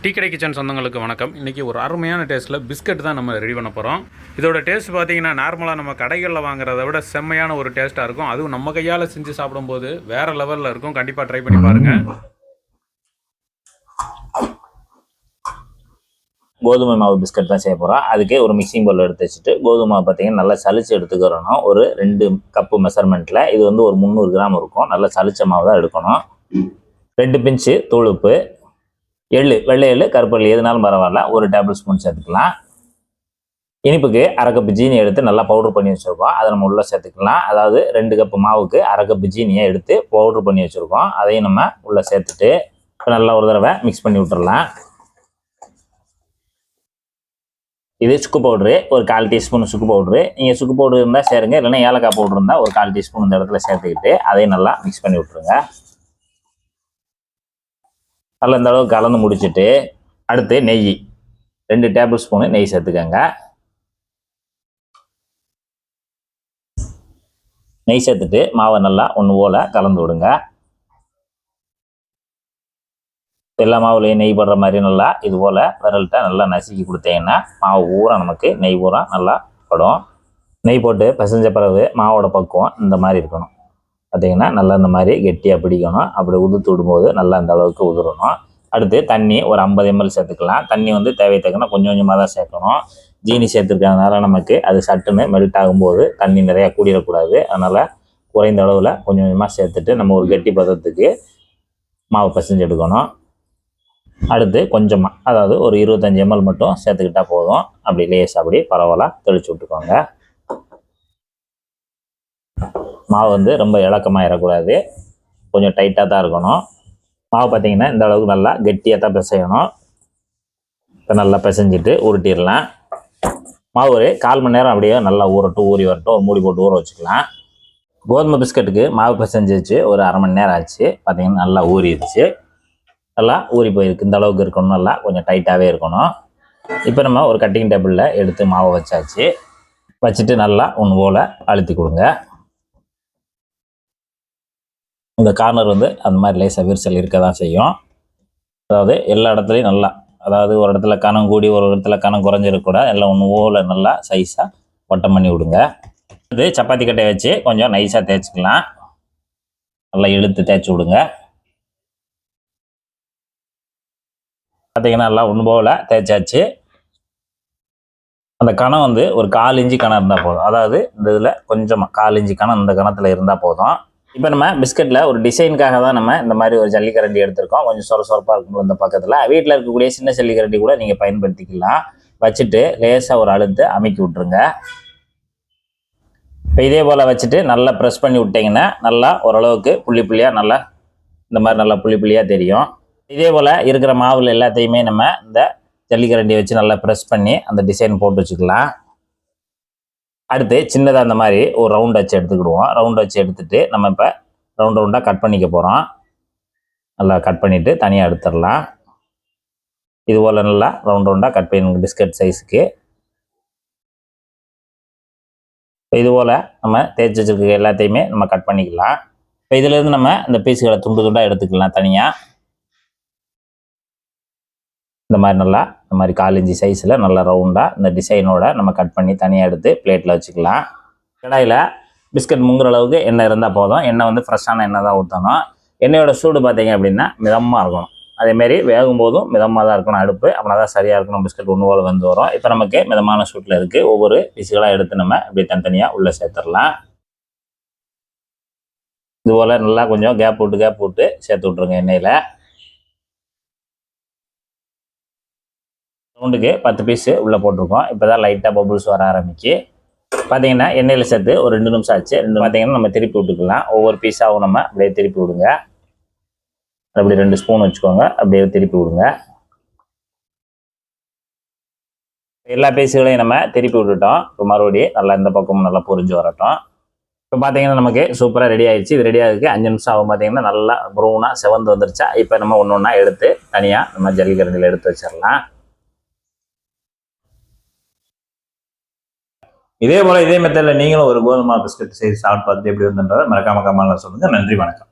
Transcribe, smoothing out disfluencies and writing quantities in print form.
Tea கடை kitchen சொந்தங்களுக்கு வணக்கம். இன்றைக்கி ஒரு அருமையான டேஸ்ட்டில் பிஸ்கட் தான் நம்ம ரெடி பண்ண போகிறோம். இதோட டேஸ்ட் பார்த்திங்கன்னா நார்மலாக நம்ம கடைகளில் வாங்குறத விட செம்மையான ஒரு டேஸ்ட்டாக இருக்கும். அதுவும் நம்ம கையால் செஞ்சு சாப்பிடும்போது வேறு லெவலில் இருக்கும். கண்டிப்பாக ட்ரை பண்ணி பாருங்கள். கோதுமை மாவு பிஸ்கட் தான் செய்ய போகிறோம். அதுக்கு ஒரு மிக்சிங் பவுல் எடுத்து வச்சுட்டு கோதுமை மாவு பார்த்திங்கன்னா நல்லா சளிச்சு எடுத்துக்கிறணும். ஒரு 2 கப்பு மெஷர்மெண்ட்டில். இது வந்து ஒரு 300 கிராம் இருக்கும். நல்லா சளிச்ச மாவு தான் எடுக்கணும். 2 பிஞ்சு தூள் உப்பு, எள்ளு, வெள்ளை எள்ளு, கருப்பு எள்ளு எதுனாலும் பரவாயில்ல, 1 டேபிள் ஸ்பூன் சேர்த்துக்கலாம். இனிப்புக்கு 1/2 கப்பு ஜீனி எடுத்து நல்லா பவுடர் பண்ணி வச்சுருக்கோம். அதை நம்ம உள்ளே சேர்த்துக்கலாம். அதாவது 2 கப்பு மாவுக்கு 1/2 கப்பு ஜீனியை எடுத்து பவுடர் பண்ணி வச்சுருக்கோம். அதையும் நம்ம உள்ளே சேர்த்துட்டு நல்லா ஒரு தடவை மிக்ஸ் பண்ணி விட்டுறலாம். இது சுக்கு பவுட்ரு, ஒரு 1/4 டீஸ்பூன் சுக்கு பவுட்ரு. நீங்கள் சுக்கு பவுட்ரு இருந்தால் சேருங்க, இல்லைன்னா ஏலக்காய் பவுட்ரு இருந்தால் ஒரு 1/4 டீஸ்பூன் இந்த இடத்துல சேர்த்துக்கிட்டு அதையும் நல்லா மிக்ஸ் பண்ணி விட்ருங்க. நல்லா இந்த அளவுக்கு கலந்து முடிச்சுட்டு அடுத்து நெய் 2 டேபிள் ஸ்பூனு நெய் சேர்த்துக்கோங்க. நெய் சேர்த்துட்டு மாவை நல்லா ஒன்று போல் கலந்து விடுங்க. எல்லா மாவுலையும் நெய் படுற மாதிரி நல்லா இது போல் விரல்கிட்ட நல்லா நசுக்கி கொடுத்தீங்கன்னா மாவு பூரா நமக்கு நெய் பூரா நல்லா படும். நெய் போட்டு பிசைஞ்ச பிறகு மாவோட பக்குவம் இந்த மாதிரி இருக்கணும். பார்த்தீங்கன்னா நல்லா இந்த மாதிரி கெட்டியாக பிடிக்கணும். அப்படி உதுத்து விடும்போது நல்லா இந்த அளவுக்கு உதுறணும். அடுத்து தண்ணி ஒரு 50 ml சேர்த்துக்கலாம். தண்ணி வந்து தேவை தக்கன கொஞ்சம் கொஞ்சமாக தான் சேர்க்கணும். ஜீனி சேர்த்துருக்கிறதுனால நமக்கு அது சட்டுன்னு மெல்ட் ஆகும்போது தண்ணி நிறையா கூடிடக்கூடாது. அதனால் குறைந்த அளவில் கொஞ்சம் கொஞ்சமாக சேர்த்துட்டு நம்ம ஒரு கெட்டி பதத்துக்கு மாவு பிசைஞ்சு எடுக்கணும். அடுத்து கொஞ்சமாக, அதாவது ஒரு 25 ml மட்டும் சேர்த்துக்கிட்டால் போதும். அப்படி லேஸ் அப்படி பரவாயில்ல தெளிச்சு விட்டுக்கோங்க. மாவு வந்து ரொம்ப இலக்கமாகிடக்கூடாது, கொஞ்சம் டைட்டாக தான் இருக்கணும். மாவு பார்த்திங்கன்னா இந்த அளவுக்கு நல்லா கெட்டியாக தான் பிசையணும். இப்போ நல்லா பிசைஞ்சிட்டு உருட்டிடலாம். மாவு ஒரு 1/4 மணி நேரம் அப்படியே நல்லா ஊறி வரட்டும். ஒரு மூடி போட்டு ஊற வச்சுக்கலாம். கோதுமை பிஸ்கட்டுக்கு மாவு பிசைஞ்சிச்சு ஒரு 1/2 மணி நேரம் ஆச்சு. பார்த்திங்கன்னா நல்லா ஊறிடுச்சு. நல்லா ஊறி போயிருக்கு. இந்த அளவுக்கு இருக்கணும். நல்லா கொஞ்சம் டைட்டாகவே இருக்கணும். இப்போ நம்ம ஒரு கட்டிங் டேபிளில் எடுத்து மாவை வச்சாச்சு. வச்சுட்டு நல்லா ஒன்று போல் அழுத்தி கொடுங்க. இந்த கார்னர் வந்து அந்த மாதிரி லேசாக விரிசல் இருக்க தான் செய்யும். அதாவது எல்லா இடத்துலையும் நல்லா, அதாவது ஒரு இடத்துல கனம் கூடி ஒரு இடத்துல கனம் குறைஞ்சிருக்கூட எல்லாம் ஒன்று போல் நல்லா சைஸாக வட்டம் பண்ணி விடுங்க. இது சப்பாத்தி கட்டையை வச்சு கொஞ்சம் நைஸாக தேய்ச்சிக்கலாம். நல்லா இழுத்து தேய்ச்சி விடுங்க. பார்த்தீங்கன்னா நல்லா ஒன்று போல் தேய்ச்சாச்சு. அந்த கணம் வந்து ஒரு 1/4 இன்ச்சு கணம் இருந்தால் போதும். அதாவது இந்த இதில் கொஞ்சமாக 1/4 இன்ச்சு கணம் இந்த கணத்தில் இருந்தால் போதும். இப்போ நம்ம பிஸ்கட்டில் ஒரு டிசைனுக்காக தான் நம்ம இந்த மாதிரி ஒரு ஜல்லிக்கரண்டி எடுத்திருக்கோம். கொஞ்சம் சொரப்பாக இருக்கும் இந்த பக்கத்தில். வீட்டில் இருக்கக்கூடிய சின்ன ஜல்லிக்கரண்டி கூட நீங்கள் பயன்படுத்திக்கலாம். வச்சுட்டு லேசாக ஒரு அழுத்து அமுக்கி விட்ருங்க. இப்போ இதே போல் வச்சுட்டு நல்லா ப்ரெஸ் பண்ணி விட்டிங்கன்னா நல்லா ஓரளவுக்கு புள்ளி புள்ளியாக நல்லா இந்த மாதிரி நல்லா புள்ளி புள்ளியாக தெரியும். இதே போல் இருக்கிற மாவில் எல்லாத்தையுமே நம்ம இந்த ஜல்லிக்கரண்டியை வச்சு நல்லா ப்ரெஸ் பண்ணி அந்த டிசைன் போட்டு வச்சுக்கலாம். அடுத்து சின்னதாக அந்த மாதிரி ஒரு ரவுண்ட் வச்சு எடுத்துக்கிடுவோம். ரவுண்ட் வச்சு எடுத்துகிட்டு நம்ம இப்போ ரவுண்டாக கட் பண்ணிக்க போகிறோம். நல்லா கட் பண்ணிவிட்டு தனியாக எடுத்துடலாம். இது போல் நல்லா ரவுண்டாக கட் பண்ணி பிஸ்கட் சைஸுக்கு. இது போல் நம்ம தேய்ச்சி வச்சுருக்க எல்லாத்தையுமே நம்ம கட் பண்ணிக்கலாம். இப்போ இதிலேருந்து நம்ம இந்த பீஸுகளை துண்டு துண்டாக எடுத்துக்கலாம் தனியாக. இந்த மாதிரி நல்லா இந்த மாதிரி 1/4 இன்ச்சு சைஸில் நல்லா ரவுண்டாக இந்த டிசைனோட நம்ம கட் பண்ணி தனியாக எடுத்து பிளேட்டில் வச்சுக்கலாம். கடாயில் பிஸ்கட் முங்குற அளவுக்கு எண்ணெய் இருந்தால் போதும். எண்ணெய் வந்து ஃப்ரெஷ்ஷான எண்ணெய் தான் ஊற்றணும். எண்ணெயோட சூடு பார்த்தீங்க அப்படின்னா மிதமாக இருக்கணும். அதேமாரி வேகும் போதும் மிதமாக தான் இருக்கணும் அடுப்பு. அப்படின்னா தான் சரியாக இருக்கணும். பிஸ்கட் ஒன்று போல் வந்து வரும். இப்போ நமக்கு மிதமான சூட்டில் இருக்குது. ஒவ்வொரு பீஸுகளாக எடுத்து நம்ம இப்படி தனித்தனியாக உள்ளே சேர்த்துடலாம். இதுபோல் நல்லா கொஞ்சம் கேப் விட்டு சேர்த்து விட்ருங்க எண்ணெயில். ரவுண்டுக்கு 10 பீஸு உள்ளே போட்டிருக்கோம். இப்போ தான் லைட்டாக பபுள்ஸ் வர ஆரம்பிச்சு. பார்த்தீங்கன்னா எண்ணெயில் சேர்த்து ஒரு 2 நிமிஷம் ஆச்சு. பார்த்தீங்கன்னா நம்ம திருப்பி விட்டுக்கலாம். ஒவ்வொரு பீஸாகவும் நம்ம அப்படியே திருப்பி விடுங்க. அப்படி 2 ஸ்பூன் வச்சுக்கோங்க. அப்படியே திருப்பி விடுங்க. எல்லா பீஸுகளையும் நம்ம திருப்பி விட்டுட்டோம். இப்போ மறுபடியும் நல்லா இந்த பக்கமும் நல்லா பொரிஞ்சு வரட்டும். இப்போ பார்த்தீங்கன்னா நமக்கு சூப்பராக ரெடி ஆகிடுச்சு. இது ரெடி ஆகுதுக்கு 5 நிமிஷம் ஆகும். பார்த்தீங்கன்னா நல்லா ப்ரௌனாக செவந்து வந்துருச்சா. இப்போ நம்ம ஒன்று ஒன்றா எடுத்து தனியாக நம்ம ஜல்லிக்கரண்டியில் எடுத்து வச்சிடலாம். இதே போல் இதே மெத்தடில் நீங்களும் ஒரு கோதுமை பிஸ்கட் செய்து சாப்பிட்டு பார்த்துட்டு எப்படி வந்துன்றதை மறக்காம கமெண்ட்ல சொல்லுங்கள். நன்றி, வணக்கம்.